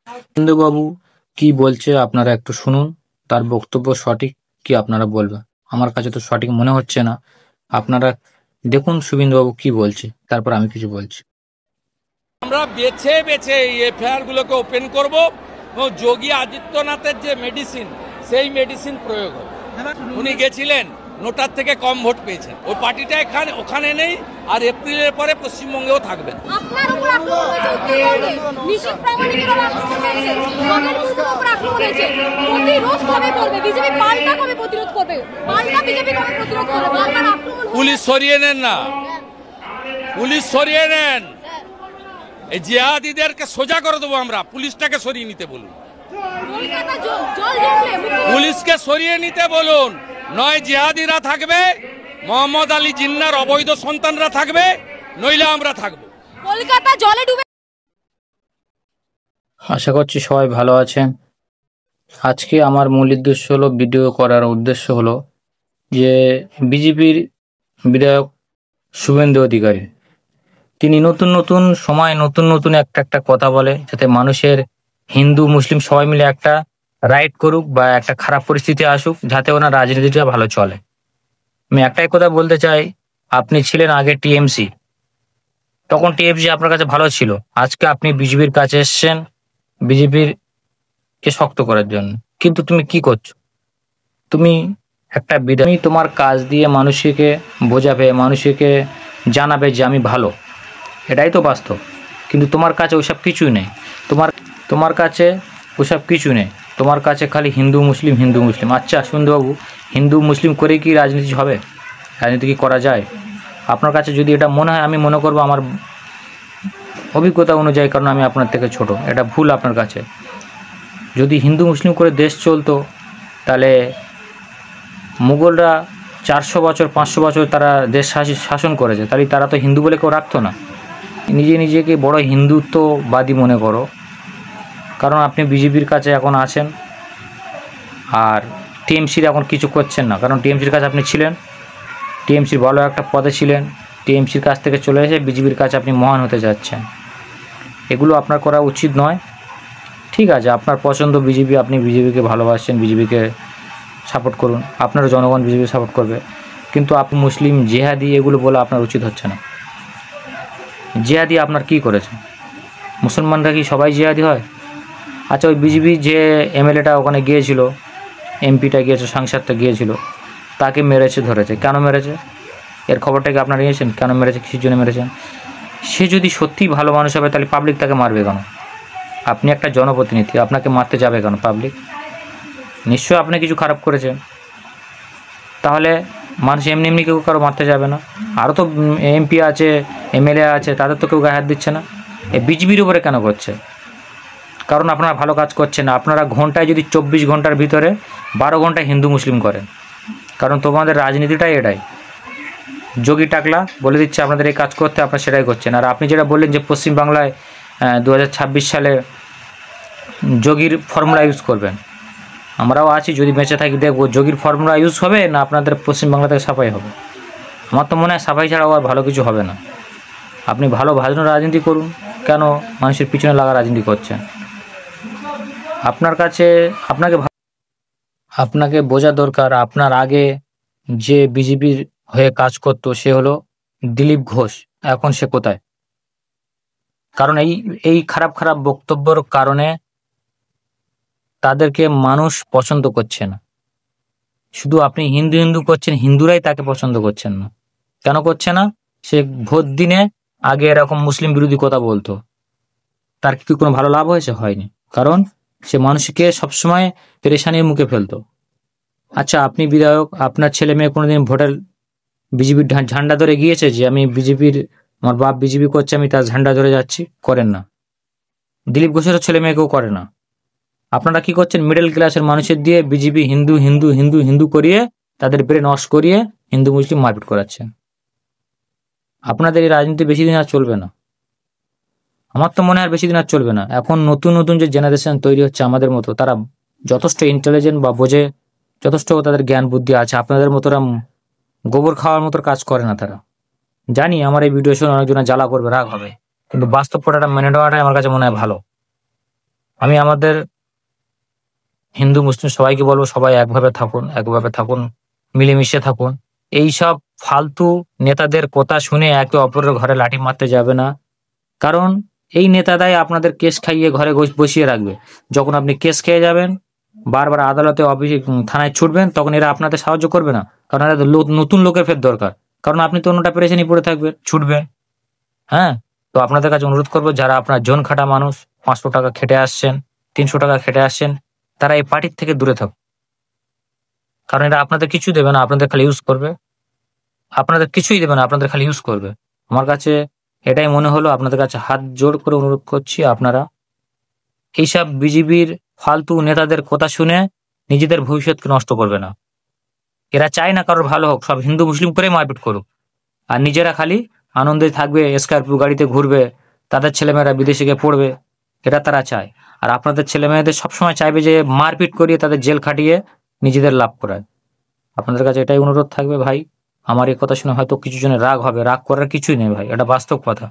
বাবু কি বলছে আপনারা একটু শুনুন, তার বক্তব্য সঠিক কি আপনারা বলবেন। আমার কাছে তো সঠিক মনে হচ্ছে না, আপনারা দেখুন শুভেন্দুবাবু কি বলছে, তারপর আমি কিছু বলছি। আমরা বেছে বেছে এই এফআইআর গুলোকে ওপেন করব এবং যোগী আদিত্যনাথের যে মেডিসিন সেই মেডিসিন প্রয়োগ হবে। উনি গেছিলেন, নোটার থেকে কম ভোট পেয়েছেন, ওই পার্টিটা এখানে ওখানে নেই, আর এপ্রিলের পরে পশ্চিমবঙ্গেও থাকবেন। আপনার উপর আক্রমণ হয়েছে উত্তরবঙ্গে, নিশীথ প্রামাণিকের উপর আক্রমণ হয়েছে। প্রতিরোধ কবে করবে বিজেপি? পাল্টা কবে প্রতিরোধ করবে? পাল্টা বিজেপি কবে প্রতিরোধ করবে? বারবার আক্রমণ। পুলিশ সরিয়ে নেন না, পুলিশ সরিয়ে নেন। এই জিহাদিদেরকে সোজা করে দেবো আমরা, পুলিশটাকে সরিয়ে নিতে বলুন, পুলিশকে সরিয়ে নিতে বলুন। নয় জিহাদিরা থাকবে, মোহাম্মদ আলী জিন্নার অবৈধ সন্তানরা থাকবে, নইলে আমরা থাকবো। কলকাতা জলে ডুবে। আশা করছি সবাই ভালো আছেন। আজকে আমার মূল উদ্দেশ্য হলো, ভিডিও করার উদ্দেশ্য হলো যে বিজেপির বিধায়ক শুভেন্দু অধিকারী, তিনি নতুন নতুন সময় নতুন নতুন একটা কথা বলে, যাতে মানুষের হিন্দু মুসলিম সবাই মিলে একটা রাইট করুক বা একটা খারাপ পরিস্থিতি আসুক, যাতে ওনার রাজনীতিটা ভালো চলে। আমি একটাই কথা বলতে চাই, আপনি ছিলেন আগে টিএমসি, তখন টিএমসি আপনার কাছে ভালো ছিল। আজকে আপনি বিজেপির কাছে এসছেন বিজেপির কে শক্ত করার জন্য, কিন্তু তুমি কি করছো? তুমি একটা বিধায়ক, তোমার কাজ দিয়ে মানুষকে বোঝাবে, মানুষকে জানাবে যে আমি ভালো, এটাই তো বাস্তব। কিন্তু তোমার কাছে ওইসব কিছুই নেই, তোমার কাছে ওইসব কিছু নেই। তোমার কাছে খালি হিন্দু মুসলিম হিন্দু মুসলিম। আচ্ছা শুভেন্দুবাবু, হিন্দু মুসলিম করে কি রাজনীতি হবে? রাজনীতি কি করা যায়? আপনার কাছে যদি এটা মনে হয়, আমি মনে করবো আমার অভিজ্ঞতা অনুযায়ী, কারণ আমি আপনার থেকে ছোট, এটা ভুল আপনার কাছে। যদি হিন্দু মুসলিম করে দেশ চলতো, তাহলে মুঘলরা 400 বছর 500 বছর তারা দেশ শাসন করেছে, তাহলে তারা তো হিন্দু বলে কেউ রাখতো না। নিজেকে বড় হিন্দুত্ববাদী মনে করো, কারণ আপনি বিজেপির কাছে এখন আছেন, আর টিএমসির এখন কিছু করছেন না, কারণ টিএমসির কাছে আপনি ছিলেন, টিএমসির ভালো একটা পদে ছিলেন, টিএমসির কাছ থেকে চলে এসে বিজেপির কাছে আপনি মহান হতে যাচ্ছেন। এগুলো আপনার করা উচিত নয়। ঠিক আছে, আপনার পছন্দ বিজেপি, আপনি বিজেপিকে ভালোবাসছেন, বিজেপিকে সাপোর্ট করুন, আপনারও জনগণ বিজেপি সাপোর্ট করবে, কিন্তু আপনি মুসলিম জেহাদি এগুলো বলা আপনার উচিত হচ্ছে না। জেহাদি আপনার কি করেছে? মুসলমানরা কি সবাই জেহাদি হয়? আচ্ছা, ওই বিজেপি যে এমএলএটা ওখানে গিয়েছিল, এমপিটা গিয়েছে, সাংসদটা গিয়েছিল, তাকে মেরেছে, ধরেছে, কেন মেরেছে? এর খবরটাকে আপনারা নিয়েছেন? কেন মেরেছে, কিসের জন্য মেরেছেন? সে যদি সত্যিই ভালো মানুষ হবে, তাহলে পাবলিক তাকে মারবে কেন? আপনি একটা জনপ্রতিনিধি, আপনাকে মারতে যাবে কেন পাবলিক? নিশ্চয় আপনি কিছু খারাপ করেছেন, তাহলে মানুষ এমনি এমনি কেউ কারো মারতে যাবে না। আরও তো এমপি আছে, এমএলএ আছে, তাদের তো কেউ গায়ে হাত দিচ্ছে না। এই বিজেপির উপরে কেন করছে? কারণ আপনারা ভালো কাজ করছেন না। আপনারা ঘন্টায় যদি 24 ঘন্টার ভিতরে 12 ঘন্টা হিন্দু মুসলিম করেন, কারণ তোমাদের রাজনীতিটাই এটাই। যোগী টাকলা বলে দিচ্ছে আপনাদের এই কাজ করতে, আপনারা সেটাই করছেন। আর আপনি যেটা বললেন যে পশ্চিমবাংলায় 2026 সালে যোগীর ফর্মুলা ইউজ করবেন, আমরাও আছি, যদি বেঁচে থাকি দেখবো যোগীর ফর্মুলা ইউজ হবে না আপনাদের পশ্চিমবাংলা থেকে সাফাই হবে। আমার তো মনে হয় সাফাই ছাড়াও আর ভালো কিছু হবে না। আপনি ভালো ভাজনের রাজনীতি করুন, কেন মানুষের পিছনে লাগা রাজনীতি করছেন? আপনার কাছে আপনাকে বোঝা দরকার, আপনার আগে যে বিজেপির হয়ে কাজ করতো সে হলো দিলীপ ঘোষ, এখন সে কোথায়? কারণ এই খারাপ খারাপ বক্তব্যের কারণে তাদেরকে মানুষ পছন্দ করছে না। শুধু আপনি হিন্দু হিন্দু করছেন, হিন্দুরাই তাকে পছন্দ করছেন না। কেন করছে না? সে ভোট দিনে আগে এরকম মুসলিম বিরোধী কথা বলতো, তার কি কোনো ভালো লাভ হয়েছে? হয়নি, কারণ সে মানুষকে সবসময় পেরেশানির মুখে ফেলতো। আচ্ছা, আপনি বিধায়ক, আপনার ছেলে মেয়ে কোনোদিন ভোটের বিজেপির ঝান্ডা ধরে গিয়েছে যে আমি বিজেপির, আমার বাপ বিজেপি করছে, আমি তার ঝান্ডা ধরে যাচ্ছি? করেন না। দিলীপ ঘোষেরও ছেলে মেয়েকেও করে না। আপনারা কি করছেন? মিডল ক্লাসের মানুষের দিয়ে বিজেপি হিন্দু হিন্দু হিন্দু হিন্দু করিয়ে, তাদের ব্রেন ওয়াশ করিয়ে হিন্দু মুসলিম মারপিট করাচ্ছেন। আপনাদের এই রাজনীতি বেশি দিন আর চলবে না। আমার তো মনে হয় আর বেশি দিন আর চলবে না। এখন নতুন নতুন যে জেনারেশন তৈরি হচ্ছে আমাদের মতো, তারা যথেষ্ট ইন্টেলিজেন্ট বা বোঝে, যথেষ্ট তাদের জ্ঞান বুদ্ধি আছে। আপনাদের মতোরা গোবর খাওয়ার মতো কাজ করে না তারা। জানি আমার এই ভিডিও শুনে অনেকজনের জ্বালা করবে, রাগ হবে, কিন্তু বাস্তবতাটা মেনে নেওয়াটাই আমার কাছে মনে হয় ভালো। আমি আমাদের হিন্দু মুসলিম সবাইকে বলবো, সবাই একভাবে থাকুন, মিলেমিশে থাকুন। এইসব ফালতু নেতাদের কথা শুনে একে অপরের ঘরে লাঠি মারতে যাবে না। কারণ এই নেতাদাই আপনাদের কেস খাইয়ে ঘরে বসিয়ে রাখবে। যখন আপনি কেস খেয়ে যাবেন, বারবার আদালতে থানায় ছুটবেন, তখন এরা আপনাদের সাহায্য করবে না। কারণ এরা নতুন লোকের ফের দরকার। কারণ আপনি তো অন্যটা পেরেছেনই পড়ে থাকবেন, ছুটবেন। হ্যাঁ, তো আপনাদের কাছে অনুরোধ করবো, যারা আপনার জন খাটা মানুষ, 500 টাকা খেটে আসছেন, 300 টাকা খেটে আসছেন, তারা এই পার্টির থেকে দূরে থাকুন। কারণ এরা আপনাদের কিছু দেবে না, আপনাদের খালি ইউজ করবে। আপনাদের কিছুই দেবে না, আপনাদের খালি ইউজ করবে। আমার কাছে এটাই মনে হলো, আপনাদের কাছে হাত জোড় করে অনুরোধ করছি, আপনারা এইসব বিজেপির ফালতু নেতাদের কথা শুনে নিজেদের ভবিষ্যৎকে নষ্ট করবে না। এরা চায় না কারোর ভালো হোক, সব হিন্দু মুসলিম করে মারপিট করুক, আর নিজেরা খালি আনন্দে থাকবে, স্করপিও গাড়িতে ঘুরবে, তাদের ছেলেমেয়েরা বিদেশে গিয়ে পড়বে, এটা তারা চায়। আর আপনাদের ছেলেমেয়েদের সবসময় চাইবে যে মারপিট করিয়ে তাদের জেল খাটিয়ে নিজেদের লাভ করায়। আপনাদের কাছে এটাই অনুরোধ থাকবে ভাই। আমার এই কথা শুনে হয়তো কিছু জনের রাগ হবে, রাগ করার কিছুই নেই ভাই, এটা বাস্তব কথা।